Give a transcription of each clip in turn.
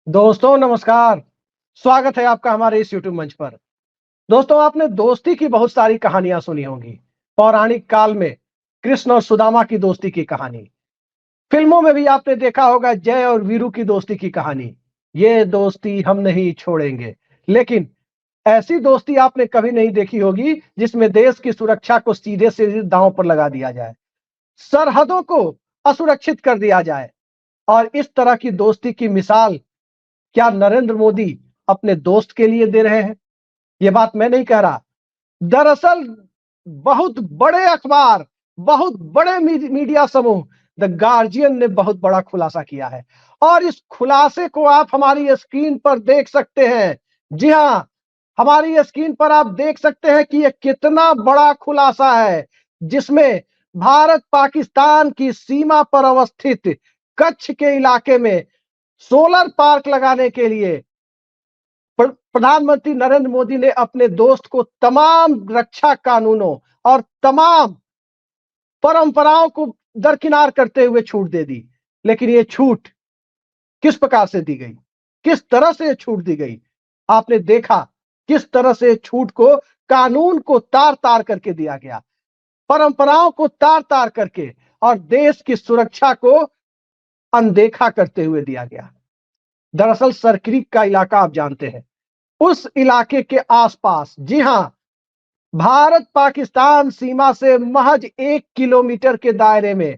दोस्तों नमस्कार। स्वागत है आपका हमारे इस यूट्यूब मंच पर। दोस्तों, आपने दोस्ती की बहुत सारी कहानियां सुनी होंगी। पौराणिक काल में कृष्ण और सुदामा की दोस्ती की कहानी, फिल्मों में भी आपने देखा होगा जय और वीरू की दोस्ती की कहानी। ये दोस्ती हम नहीं छोड़ेंगे। लेकिन ऐसी दोस्ती आपने कभी नहीं देखी होगी जिसमें देश की सुरक्षा को सीधे सीधे दांव पर लगा दिया जाए, सरहदों को असुरक्षित कर दिया जाए। और इस तरह की दोस्ती की मिसाल क्या नरेंद्र मोदी अपने दोस्त के लिए दे रहे हैं? ये बात मैं नहीं कह रहा। दरअसल बहुत बड़े अखबार, बहुत बड़े मीडिया समूह द गार्जियन ने बहुत बड़ा खुलासा किया है और इस खुलासे को आप हमारी स्क्रीन पर देख सकते हैं। जी हां, हमारी स्क्रीन पर आप देख सकते हैं कि ये कितना बड़ा खुलासा है, जिसमें भारत पाकिस्तान की सीमा पर अवस्थित कच्छ के इलाके में सोलर पार्क लगाने के लिए प्रधानमंत्री नरेंद्र मोदी ने अपने दोस्त को तमाम रक्षा कानूनों और तमाम परंपराओं को दरकिनार करते हुए छूट दे दी। लेकिन ये छूट किस प्रकार से दी गई, किस तरह से छूट दी गई? आपने देखा किस तरह से छूट को, कानून को तार तार करके दिया गया, परंपराओं को तार तार करके और देश की सुरक्षा को अनदेखा करते हुए दिया गया। दरअसल सरक्रीक का इलाका आप जानते हैं, उस इलाके के आसपास, जी हां, भारत पाकिस्तान सीमा से महज 1 किलोमीटर के दायरे में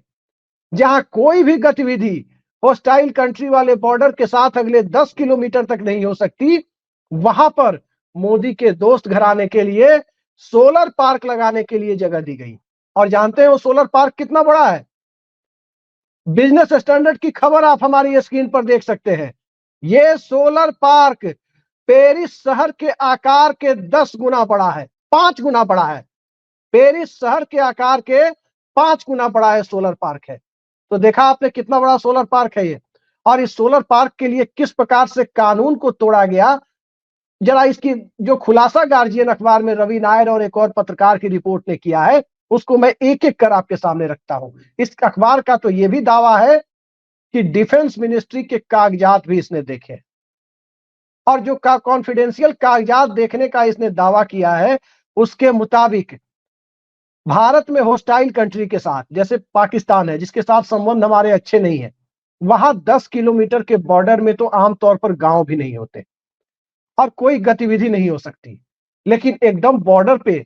जहां कोई भी गतिविधि होस्टाइल कंट्री वाले बॉर्डर के साथ अगले 10 किलोमीटर तक नहीं हो सकती, वहां पर मोदी के दोस्त घराने के लिए सोलर पार्क लगाने के लिए जगह दी गई। और जानते हैं वो सोलर पार्क कितना बड़ा है? बिजनेस स्टैंडर्ड की खबर आप हमारी स्क्रीन पर देख सकते हैं। ये सोलर पार्क पेरिस शहर के आकार के 10 गुना बड़ा है, 5 गुना बड़ा है। पेरिस शहर के आकार के 5 गुना बड़ा है सोलर पार्क है। तो देखा आपने कितना बड़ा सोलर पार्क है ये। और इस सोलर पार्क के लिए किस प्रकार से कानून को तोड़ा गया, जरा इसकी जो खुलासा गार्जियन अखबार में रवि नायर और एक और पत्रकार की रिपोर्ट ने किया है, उसको मैं एक एक कर आपके सामने रखता हूं। इस अखबार का तो यह भी दावा है कि डिफेंस मिनिस्ट्री के कागजात भी इसने देखे और जो कॉन्फिडेंशियल कागजात देखने का इसने दावा किया है, उसके मुताबिक भारत में होस्टाइल कंट्री के साथ, जैसे पाकिस्तान है जिसके साथ संबंध हमारे अच्छे नहीं है, वहां 10 किलोमीटर के बॉर्डर में तो आमतौर पर गांव भी नहीं होते और कोई गतिविधि नहीं हो सकती। लेकिन एकदम बॉर्डर पे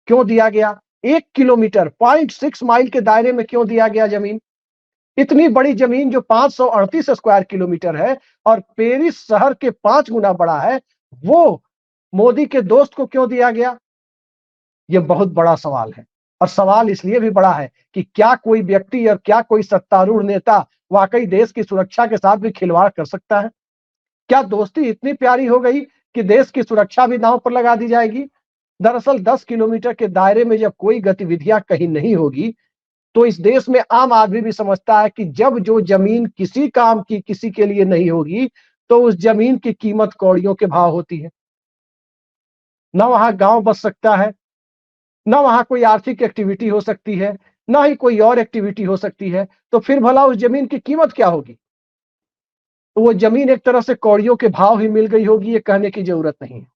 क्यों दिया गया? 1 किलोमीटर, 0.6 माइल के दायरे में क्यों दिया गया जमीन? इतनी बड़ी जमीन जो 538 स्क्वायर किलोमीटर है और पेरिस शहर के 5 गुना बड़ा है, वो मोदी के दोस्त को क्यों दिया गया? ये बहुत बड़ा सवाल है। और सवाल इसलिए भी बड़ा है कि क्या कोई व्यक्ति और क्या कोई सत्तारूढ़ नेता वाकई देश की सुरक्षा के साथ भी खिलवाड़ कर सकता है? क्या दोस्ती इतनी प्यारी हो गई कि देश की सुरक्षा भी दांव पर लगा दी जाएगी? दरअसल 10 किलोमीटर के दायरे में जब कोई गतिविधियां कहीं नहीं होगी, तो इस देश में आम आदमी भी समझता है कि जब जो जमीन किसी काम की किसी के लिए नहीं होगी, तो उस जमीन की कीमत कौड़ियों के भाव होती है। ना वहां गांव बस सकता है, ना वहां कोई आर्थिक एक्टिविटी हो सकती है, ना ही कोई और एक्टिविटी हो सकती है। तो फिर भला उस जमीन की कीमत क्या होगी? तो वो जमीन एक तरह से कौड़ियों के भाव ही मिल गई होगी, ये कहने की जरूरत नहीं है।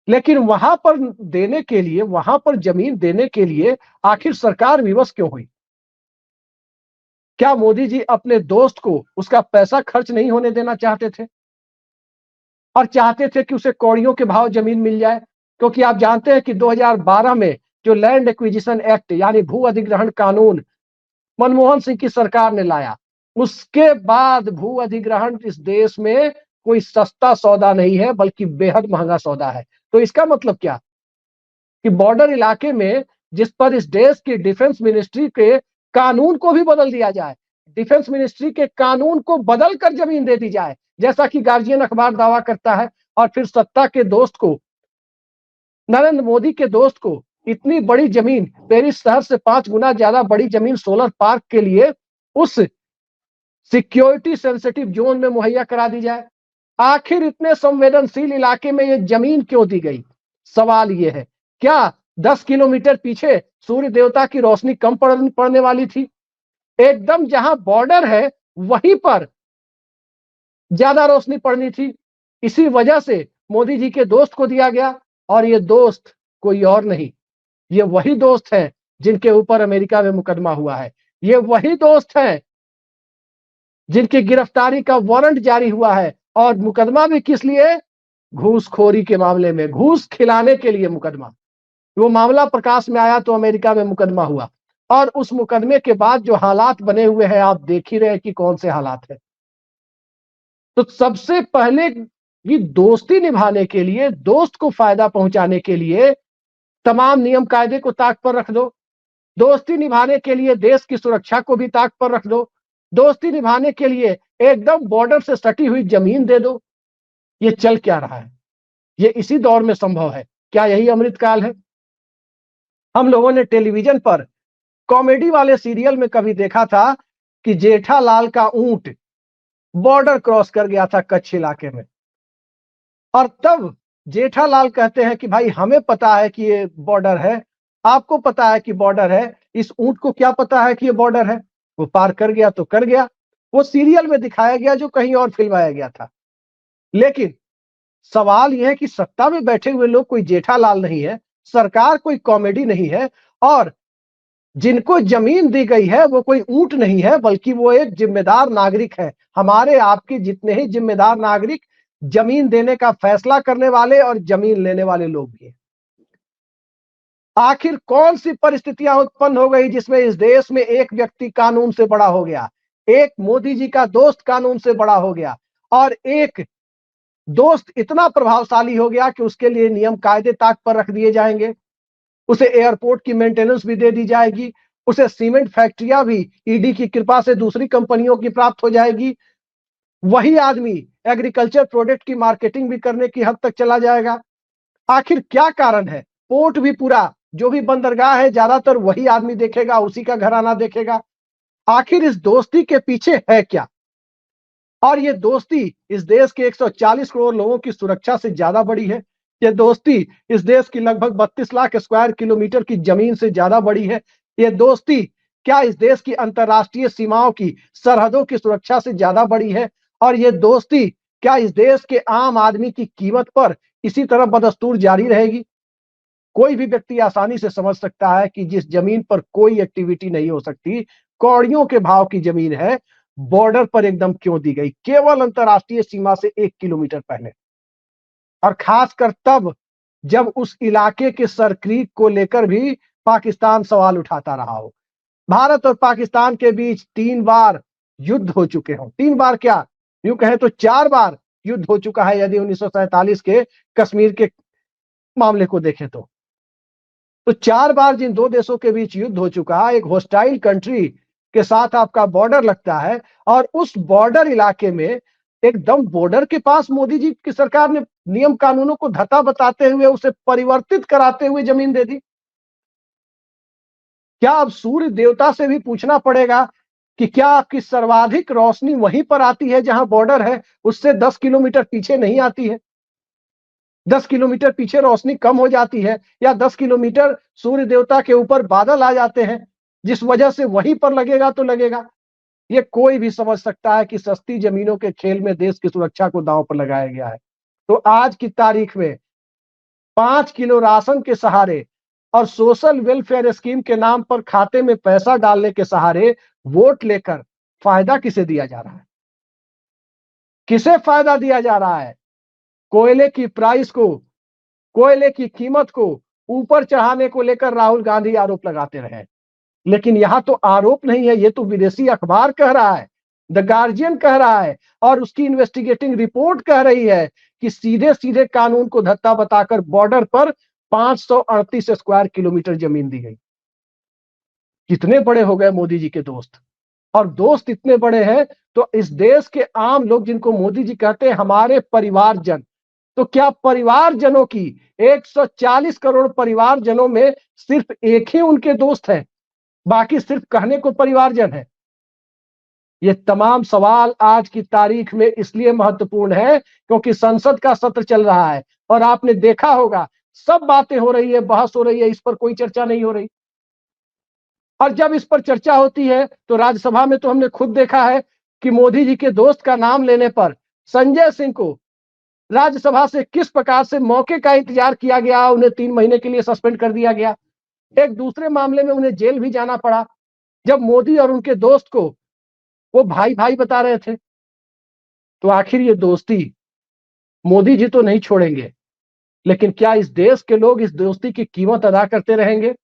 लेकिन वहां पर देने के लिए, वहां पर जमीन देने के लिए आखिर सरकार विवश क्यों हुई? क्या मोदी जी अपने दोस्त को उसका पैसा खर्च नहीं होने देना चाहते थे और चाहते थे कि उसे कौड़ियों के भाव जमीन मिल जाए? क्योंकि आप जानते हैं कि 2012 में जो लैंड एक्विजिशन एक्ट यानी भू अधिग्रहण कानून मनमोहन सिंह की सरकार ने लाया, उसके बाद भू अधिग्रहण इस देश में कोई सस्ता सौदा नहीं है, बल्कि बेहद महंगा सौदा है। तो इसका मतलब क्या कि बॉर्डर इलाके में जिस पर इस देश की डिफेंस मिनिस्ट्री के कानून को भी बदल दिया जाए, डिफेंस मिनिस्ट्री के कानून को बदल कर जमीन दे दी जाए, जैसा कि गार्जियन अखबार दावा करता है। और फिर सत्ता के दोस्त को, नरेंद्र मोदी के दोस्त को इतनी बड़ी जमीन, पेरिस शहर से 5 गुना ज्यादा बड़ी जमीन सोलर पार्क के लिए उस सिक्योरिटी सेंसिटिव जोन में मुहैया करा दी जाए। आखिर इतने संवेदनशील इलाके में यह जमीन क्यों दी गई? सवाल यह है, क्या 10 किलोमीटर पीछे सूर्य देवता की रोशनी कम पड़ने वाली थी? एकदम जहां बॉर्डर है वहीं पर ज्यादा रोशनी पड़नी थी। इसी वजह से मोदी जी के दोस्त को दिया गया, और ये दोस्त कोई और नहीं, ये वही दोस्त हैं जिनके ऊपर अमेरिका में मुकदमा हुआ है। ये वही दोस्त हैं जिनकी गिरफ्तारी का वारंट जारी हुआ है, और मुकदमा भी किस लिए? घूसखोरी के मामले में, घूस खिलाने के लिए मुकदमा। वो मामला प्रकाश में आया तो अमेरिका में मुकदमा हुआ, और उस मुकदमे के बाद जो हालात बने हुए हैं आप देख ही रहे हैं कि कौन से हालात हैं। तो सबसे पहले ये दोस्ती निभाने के लिए, दोस्त को फायदा पहुंचाने के लिए तमाम नियम कायदे को ताक पर रख दो। दोस्ती निभाने के लिए देश की सुरक्षा को भी ताक पर रख दो। दोस्ती निभाने के लिए एकदम बॉर्डर से सटी हुई जमीन दे दो। ये चल क्या रहा है? ये इसी दौर में संभव है। क्या यही अमृतकाल है? हम लोगों ने टेलीविजन पर कॉमेडी वाले सीरियल में कभी देखा था कि जेठालाल का ऊंट बॉर्डर क्रॉस कर गया था कच्छ इलाके में, और तब जेठालाल कहते हैं कि भाई हमें पता है कि ये बॉर्डर है, आपको पता है कि बॉर्डर है, इस ऊंट को क्या पता है कि ये बॉर्डर है? वो पार कर गया तो कर गया। वो सीरियल में दिखाया गया जो कहीं और फिल्माया गया था। लेकिन सवाल यह है कि सत्ता में बैठे हुए लोग कोई जेठालाल नहीं है, सरकार कोई कॉमेडी नहीं है, और जिनको जमीन दी गई है वो कोई ऊंट नहीं है, बल्कि वो एक जिम्मेदार नागरिक है। हमारे आपके जितने ही जिम्मेदार नागरिक जमीन देने का फैसला करने वाले और जमीन लेने वाले लोग भी हैं। आखिर कौन सी परिस्थितियां उत्पन्न हो गई जिसमें इस देश में एक व्यक्ति कानून से बड़ा हो गया, एक मोदी जी का दोस्त कानून से बड़ा हो गया, और एक दोस्त इतना प्रभावशाली हो गया कि उसके लिए नियम कायदे ताक पर रख दिए जाएंगे, उसे एयरपोर्ट की मेंटेनेंस भी दे दी जाएगी, उसे सीमेंट फैक्ट्रियां भी ईडी की कृपा से दूसरी कंपनियों की प्राप्त हो जाएगी, वही आदमी एग्रीकल्चर प्रोडक्ट की मार्केटिंग भी करने की हद तक चला जाएगा। आखिर क्या कारण है? पोर्ट भी पूरा, जो भी बंदरगाह है ज्यादातर वही आदमी देखेगा, उसी का घराना देखेगा। आखिर इस दोस्ती के पीछे है क्या? और ये दोस्ती इस देश के 140 करोड़ लोगों की सुरक्षा से ज्यादा बड़ी है। ये दोस्ती इस देश की लगभग 32 लाख स्क्वायर किलोमीटर की जमीन से ज्यादा बड़ी है। ये दोस्ती क्या इस देश की अंतर्राष्ट्रीय सीमाओं की सरहदों की सुरक्षा से ज्यादा बड़ी है? और ये दोस्ती क्या इस देश के आम आदमी की कीमत पर इसी तरह बदस्तूर जारी रहेगी? कोई भी व्यक्ति आसानी से समझ सकता है कि जिस जमीन पर कोई एक्टिविटी नहीं हो सकती, कौड़ियों के भाव की जमीन है, बॉर्डर पर एकदम क्यों दी गई, केवल अंतरराष्ट्रीय सीमा से 1 किलोमीटर पहले, और खासकर तब जब उस इलाके के सरक्रीक को लेकर भी पाकिस्तान सवाल उठाता रहा हो। भारत और पाकिस्तान के बीच 3 बार युद्ध हो चुके हों, 3 बार क्या, यूं कहें तो 4 बार युद्ध हो चुका है यदि 1947 के कश्मीर के मामले को देखें तो 4 बार जिन दो देशों के बीच युद्ध हो चुका है, एक होस्टाइल कंट्री के साथ आपका बॉर्डर लगता है, और उस बॉर्डर इलाके में एकदम बॉर्डर के पास मोदी जी की सरकार ने नियम कानूनों को धता बताते हुए, उसे परिवर्तित कराते हुए जमीन दे दी। क्या अब सूर्य देवता से भी पूछना पड़ेगा कि क्या आपकी सर्वाधिक रोशनी वहीं पर आती है जहां बॉर्डर है, उससे 10 किलोमीटर पीछे नहीं आती है? 10 किलोमीटर पीछे रोशनी कम हो जाती है, या 10 किलोमीटर सूर्य देवता के ऊपर बादल आ जाते हैं, जिस वजह से वहीं पर लगेगा तो लगेगा। ये कोई भी समझ सकता है कि सस्ती जमीनों के खेल में देश की सुरक्षा को दांव पर लगाया गया है। तो आज की तारीख में 5 किलो राशन के सहारे और सोशल वेलफेयर स्कीम के नाम पर खाते में पैसा डालने के सहारे वोट लेकर फायदा किसे दिया जा रहा है? किसे फायदा दिया जा रहा है? कोयले की प्राइस को, कोयले की कीमत को ऊपर चढ़ाने को लेकर राहुल गांधी आरोप लगाते रहे, लेकिन यहां तो आरोप नहीं है, ये तो विदेशी अखबार कह रहा है, द गार्जियन कह रहा है, और उसकी इन्वेस्टिगेटिंग रिपोर्ट कह रही है कि सीधे सीधे कानून को धत्ता बताकर बॉर्डर पर 538 स्क्वायर किलोमीटर जमीन दी गई। कितने बड़े हो गए मोदी जी के दोस्त, और दोस्त इतने बड़े हैं तो इस देश के आम लोग जिनको मोदी जी कहते हैं हमारे परिवारजन, तो क्या परिवारजनों की 140 करोड़ परिवारजनों में सिर्फ एक ही उनके दोस्त है, बाकी सिर्फ कहने को परिवारजन है? ये तमाम सवाल आज की तारीख में इसलिए महत्वपूर्ण है क्योंकि संसद का सत्र चल रहा है, और आपने देखा होगा सब बातें हो रही है, बहस हो रही है, इस पर कोई चर्चा नहीं हो रही। और जब इस पर चर्चा होती है तो राज्यसभा में तो हमने खुद देखा है कि मोदी जी के दोस्त का नाम लेने पर संजय सिंह को राज्यसभा से किस प्रकार से मौके का इंतजार किया गया, उन्हें 3 महीने के लिए सस्पेंड कर दिया गया। एक दूसरे मामले में उन्हें जेल भी जाना पड़ा, जब मोदी और उनके दोस्त को वो भाई भाई बता रहे थे। तो आखिर ये दोस्ती मोदी जी तो नहीं छोड़ेंगे, लेकिन क्या इस देश के लोग इस दोस्ती की कीमत अदा करते रहेंगे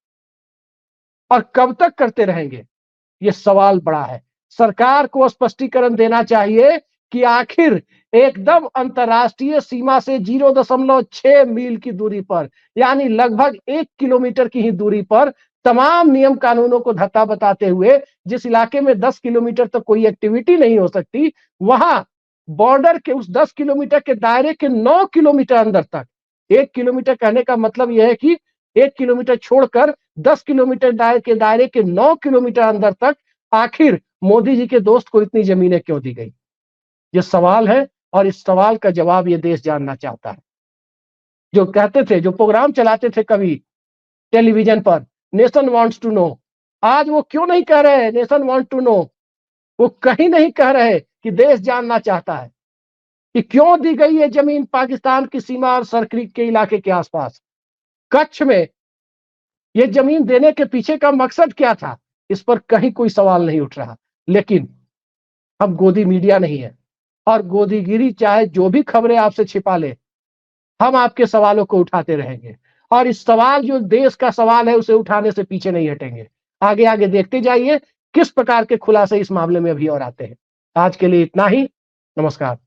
और कब तक करते रहेंगे? ये सवाल बड़ा है। सरकार को स्पष्टीकरण देना चाहिए कि आखिर एकदम अंतर्राष्ट्रीय सीमा से 0.6 मील की दूरी पर, यानी लगभग 1 किलोमीटर की ही दूरी पर तमाम नियम कानूनों को धत्ता बताते हुए, जिस इलाके में 10 किलोमीटर तक कोई एक्टिविटी नहीं हो सकती, वहां बॉर्डर के उस 10 किलोमीटर के दायरे के 9 किलोमीटर अंदर तक, 1 किलोमीटर कहने का मतलब यह है कि 1 किलोमीटर छोड़कर 10 किलोमीटर दायरे के 9 किलोमीटर अंदर तक आखिर मोदी जी के दोस्त को इतनी जमीनें क्यों दी गई? ये सवाल है और इस सवाल का जवाब ये देश जानना चाहता है। जो कहते थे, जो प्रोग्राम चलाते थे कभी टेलीविजन पर, नेशन वांट्स टू नो, आज वो क्यों नहीं कह रहे नेशन वांट टू नो? वो कहीं नहीं कह रहे कि देश जानना चाहता है कि क्यों दी गई ये जमीन पाकिस्तान की सीमा और सरक्रीक के इलाके के आसपास। कच्छ में ये जमीन देने के पीछे का मकसद क्या था? इस पर कहीं कोई सवाल नहीं उठ रहा। लेकिन हम गोदी मीडिया नहीं है, और गोदीगिरी चाहे जो भी खबरें आपसे छिपा ले, हम आपके सवालों को उठाते रहेंगे और इस सवाल जो देश का सवाल है उसे उठाने से पीछे नहीं हटेंगे। आगे आगे देखते जाइए किस प्रकार के खुलासे इस मामले में अभी और आते हैं। आज के लिए इतना ही। नमस्कार।